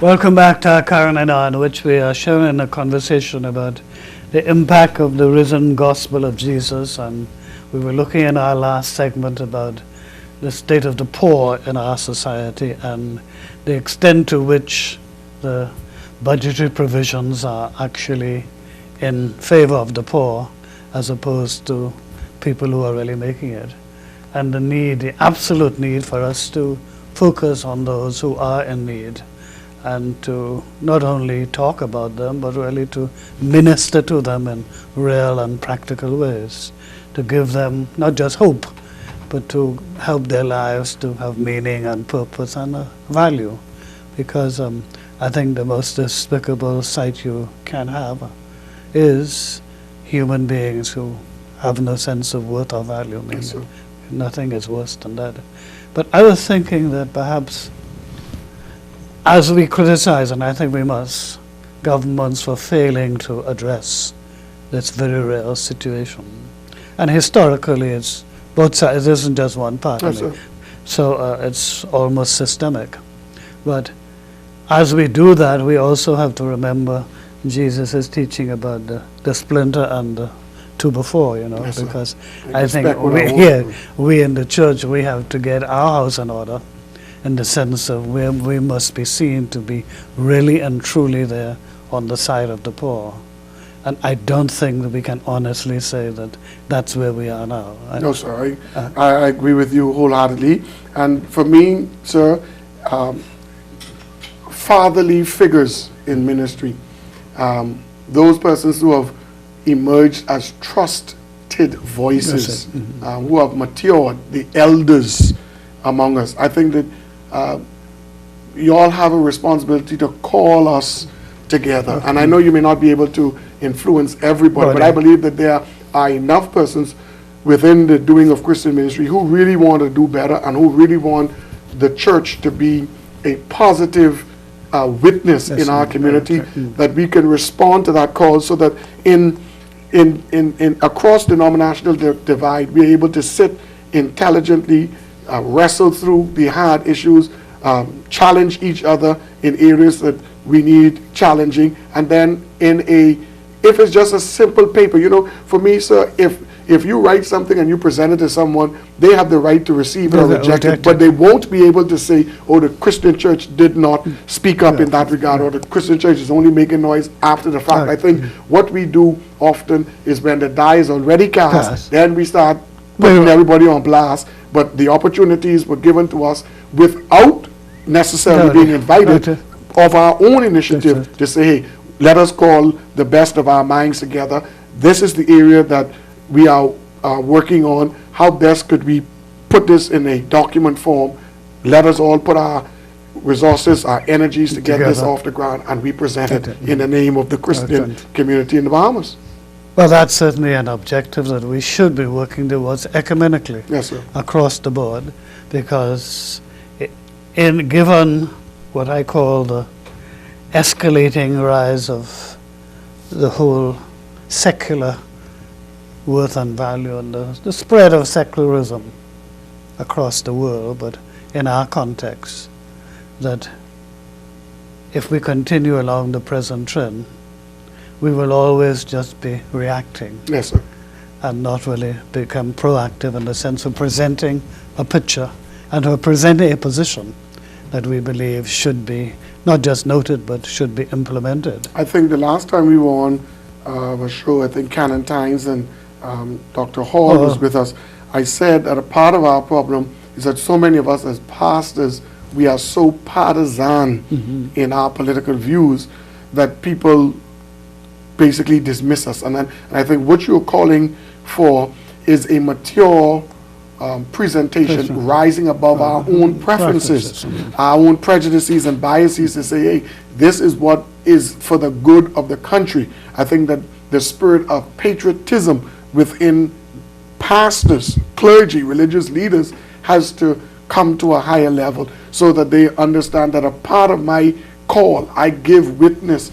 Welcome back to Carinine Jun, in which we are sharing a conversation about the impact of the risen gospel of Jesus. And we were looking in our last segment about the state of the poor in our society and the extent to which the budgetary provisions are actually in favor of the poor as opposed to people who are really making it. And the need, the absolute need for us to focus on those who are in need, and to not only talk about them, but really to minister to them in real and practical ways, to give them not just hope, but to help their lives to have meaning and purpose and value. Because I think the most despicable sight you can have is human beings who have no sense of worth or value. Yes, nothing is worse than that. But I was thinking that perhaps as we criticize, and I think we must, governments for failing to address this very real situation, and historically it's both sides, it isn't just one part. Yes, so it's almost systemic. But as we do that, we also have to remember Jesus' teaching about the splinter and the two before, Yes, because I I think we in the church, we have to get our house in order, in the sense of we must be seen to be really and truly there on the side of the poor. And I don't think that we can honestly say that that's where we are now. No, sir, I agree with you wholeheartedly. And for me, sir, fatherly figures in ministry, those persons who have emerged as trusted voices, who have matured, the elders among us. I think that you all have a responsibility to call us together. And I know you may not be able to influence everybody, but I believe that there are enough persons within the doing of Christian ministry who really want to do better and who really want the church to be a positive witness in our community, that we can respond to that call, so that in across denominational divide, we're able to sit intelligently, wrestle through the hard issues, challenge each other in areas that we need challenging, and then if it's just a simple paper, for me, sir, if you write something and you present it to someone, they have the right to receive it or reject it, but they won't be able to say, oh, the Christian church did not speak up in that regard, or the Christian church is only making noise after the fact. I think what we do often is when the die is already cast, then we start putting everybody on blast. But the opportunities were given to us without necessarily being invited, of our own initiative, to say, hey, let us call the best of our minds together. This is the area that we are working on. How best could we put this in a document form? Let us all put our resources, our energies to get this off the ground, and we present it in the name of the Christian community in the Bahamas. Well, that's certainly an objective that we should be working towards ecumenically, yes, sir, across the board, because given what I call the escalating rise of the whole secular worth and value, and the spread of secularism across the world, but in our context, that if we continue along the present trend, we will always just be reacting, yes, sir, and not really become proactive in the sense of presenting a picture and of presenting a position that we believe should be not just noted, but should be implemented. I think the last time we were on a show, I think Canon Tynes and Dr. Hall was with us, I said that a part of our problem is that so many of us as pastors, we are so partisan in our political views that people basically dismiss us. And I think what you're calling for is a mature presentation, rising above our own preferences, our own prejudices and biases, to say, hey, this is what is for the good of the country. I think that the spirit of patriotism within pastors, clergy, religious leaders has to come to a higher level, so that they understand that a part of my call, I give witness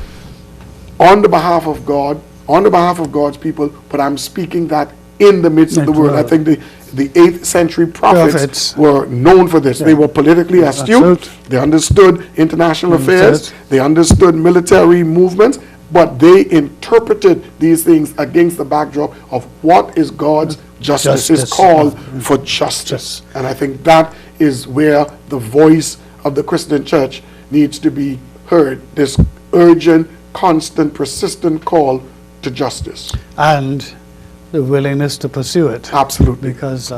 on the behalf of God, on the behalf of God's people, but I'm speaking that in the midst of the world. I think the 8th century prophets were known for this. They were politically astute. They understood international affairs. They understood military movements. But they interpreted these things against the backdrop of what is God's justice, is called for justice. And I think that is where the voice of the Christian church needs to be heard, this urgent, constant, persistent call to justice. And the willingness to pursue it. Absolutely. Because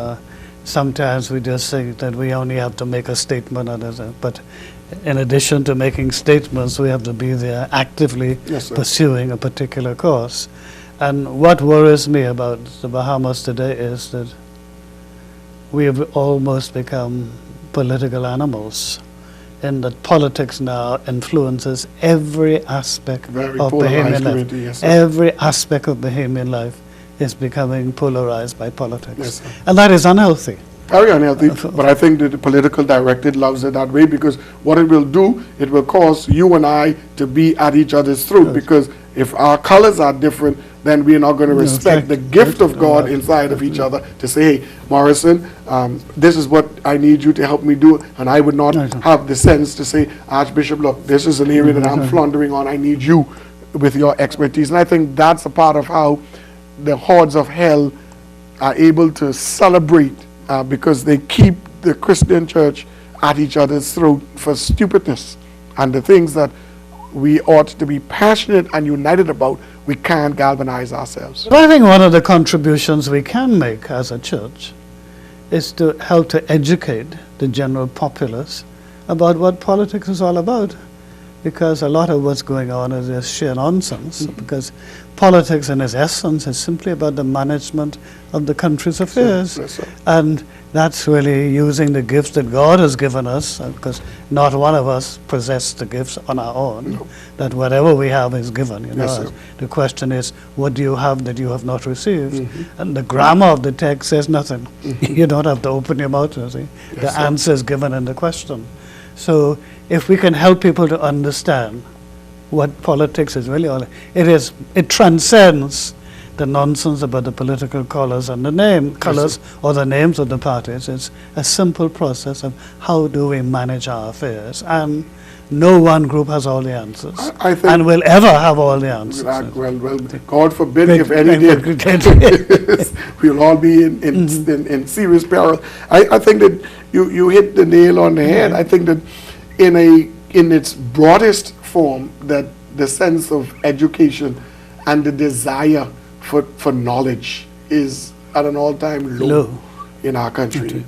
sometimes we just think that we only have to make a statement, but in addition to making statements, we have to be there actively pursuing a particular cause. And what worries me about the Bahamas today is that we have almost become political animals, in that politics now influences every aspect of Bahamian life. Every aspect of Bahamian life is becoming polarized by politics. And that is unhealthy. Very unhealthy, but I think that the political directed loves it that way, because what it will do, it will cause you and I to be at each other's throat, because if our colors are different, then we're not going to respect the gift of God inside of each other to say, hey, Morrison, this is what I need you to help me do, and I would not have the sense to say, Archbishop, look, this is an area that I'm floundering on, I need you with your expertise. And I think that's a part of how the hordes of hell are able to celebrate, because they keep the Christian church at each other's throat for stupidness, and the things that we ought to be passionate and united about, we can't galvanize ourselves. But I think one of the contributions we can make as a church is to help to educate the general populace about what politics is all about, because a lot of what's going on is just sheer nonsense, because politics in its essence is simply about the management of the country's affairs. And that's really using the gifts that God has given us, because not one of us possess the gifts on our own, that whatever we have is given. The question is, what do you have that you have not received? And the grammar of the text says nothing. You don't have to open your mouth, you see. The answer is given in the question. So if we can help people to understand what politics is really all, it transcends the nonsense about the political colors and the colors or the names of the parties. It's a simple process of how do we manage our affairs, and no one group has all the answers, I think, and will ever have all the answers. Well, God forbid if any did. We'll all be in serious peril. I think that you hit the nail on the head. I think that in its broadest form, that the sense of education and the desire for knowledge is at an all-time low in our country.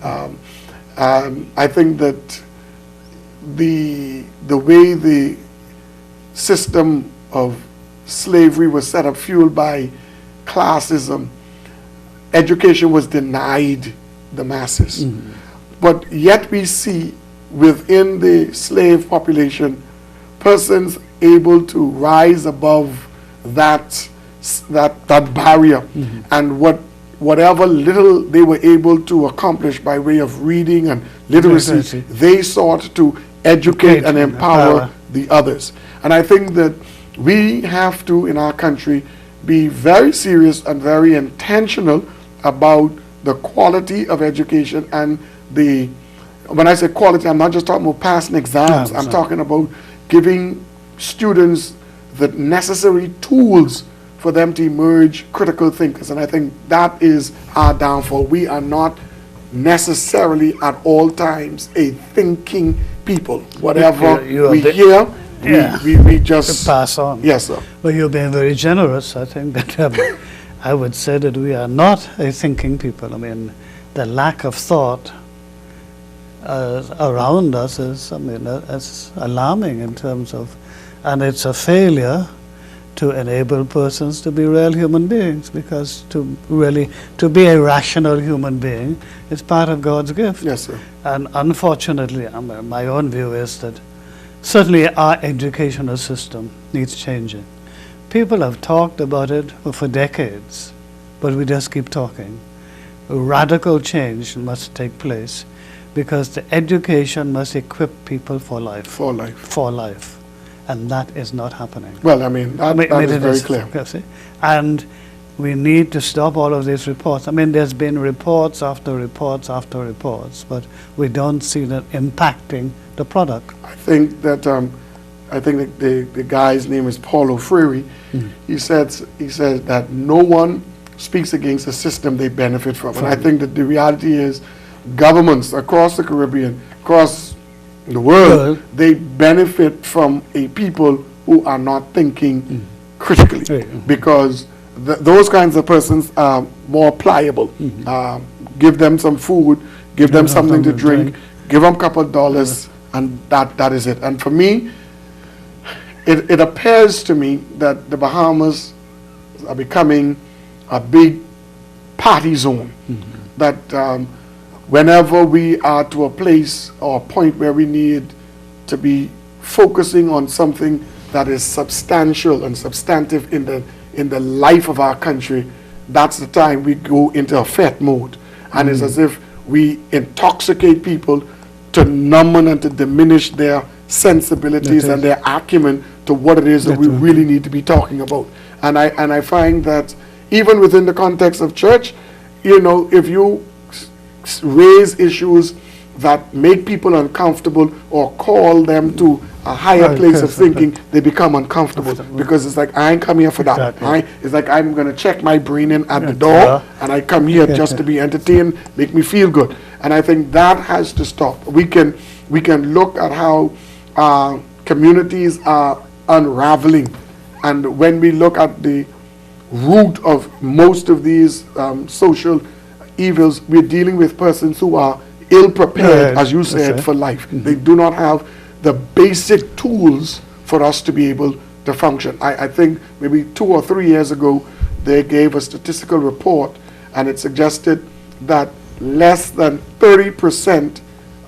I think that the way the system of slavery was set up, fueled by classism, education was denied the masses. But yet we see within the slave population persons able to rise above that barrier, and whatever little they were able to accomplish by way of reading and literacy, they sought to educate and empower the others. And I think that we have to, in our country, be very serious and very intentional about the quality of education. And when I say quality, I'm not just talking about passing exams. I'm talking about giving students the necessary tools for them to emerge critical thinkers. And I think that is our downfall. We are not necessarily at all times a thinking people. Whatever we hear, we just pass on. Yes, sir. Well, you're being very generous. I think that I would say that we are not a thinking people. I mean, the lack of thought around us is, it's alarming in terms of, and it's a failure to enable persons to be real human beings, because to be a rational human being is part of God's gift. Yes, sir. And unfortunately, my own view is that certainly our educational system needs changing. People have talked about it for decades, but we just keep talking. A radical change must take place, because the education must equip people for life. For life. For life. And that is not happening. Well, that is very clear. And we need to stop all of these reports. I mean, there's been reports after reports after reports, but we don't see that impacting the product. I think that the guy's name is Paulo Freire. He said that no one speaks against the system they benefit from. And I think that the reality is governments across the Caribbean, across the world, they benefit from a people who are not thinking critically, because those kinds of persons are more pliable. Give them some food, give them something to drink, give them a couple of dollars, and that is it. And for me, it appears to me that the Bahamas are becoming a big party zone. That whenever we are to a place or a point where we need to be focusing on something that is substantial and substantive in the life of our country, that's the time we go into a fete mode. And it's as if we intoxicate people to numb and to diminish their sensibilities and their acumen to what it is that we really need to be talking about. And I find that even within the context of church, you know, if you raise issues that make people uncomfortable or call them to a higher place of thinking, they become uncomfortable, because it's like, I ain't come here for that. It's like, I'm going to check my brain in at the door, and I come here just to be entertained, make me feel good. And I think that has to stop. We can look at how communities are unraveling, and when we look at the root of most of these social evils, we're dealing with persons who are ill-prepared, as you said, for life. They do not have the basic tools for us to be able to function. I think maybe 2 or 3 years ago, they gave a statistical report, and it suggested that less than 30%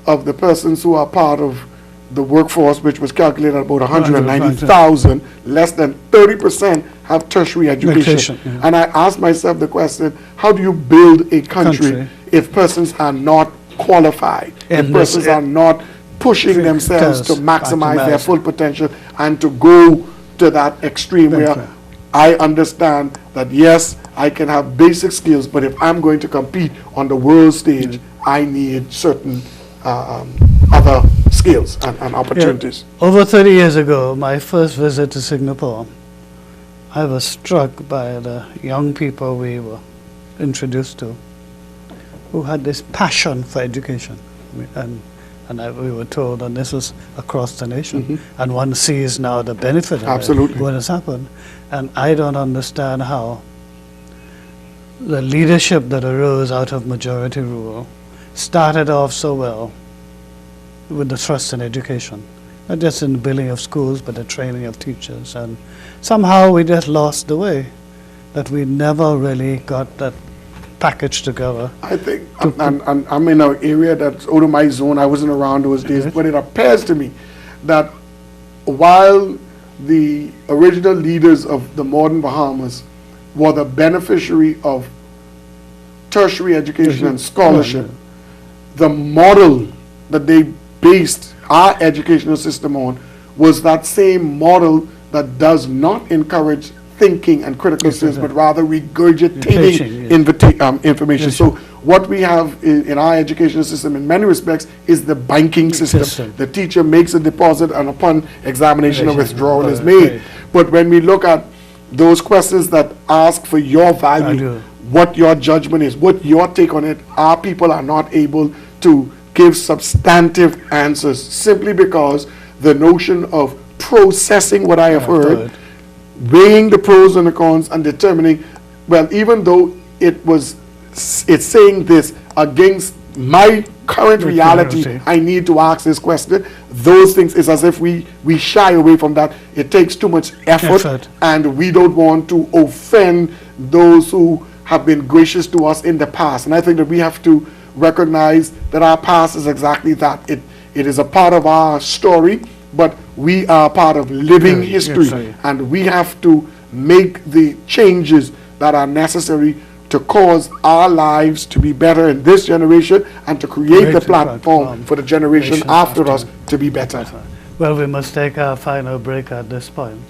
of the persons who are part of the workforce, which was calculated at about 190,000, less than 30% have tertiary education. And I asked myself the question, how do you build a country if persons are not qualified, if persons are not pushing themselves to maximize their full potential and to go to that extreme where I understand that, yes, I can have basic skills, but if I'm going to compete on the world stage, I need certain other skills and opportunities. Over 30 years ago, my first visit to Singapore, I was struck by the young people we were introduced to, who had this passion for education. We were told, and this was across the nation, and one sees now the benefit of it, what has happened. And I don't understand how the leadership that arose out of majority rule started off so well with the trust in education, not just in the building of schools, but the training of teachers. And somehow we just lost the way, that we never really got that package together. I think, and I'm in an area that's out of my zone. I wasn't around those days, but it appears to me that while the original leaders of the modern Bahamas were the beneficiary of tertiary education and scholarship, the model that they based our educational system on was that same model that does not encourage thinking and critical skills, but rather regurgitating information. So what we have in our educational system in many respects is the banking system. The teacher makes a deposit, and upon examination a withdrawal is made. But when we look at those questions that ask for your value, what your judgment is, what your take on it, our people are not able to give substantive answers, simply because the notion of processing what I have heard, weighing the pros and the cons, and determining, well, even though it's saying this against my current reality, I need to ask this question. Those things, is as if we shy away from that. It takes too much effort, and we don't want to offend those who have been gracious to us in the past. And I think that we have to recognize that our past is exactly that. It is a part of our story, but we are part of living history, and we have to make the changes that are necessary to cause our lives to be better in this generation, and to create the platform for the generation after us to be better. Well, we must take our final break at this point.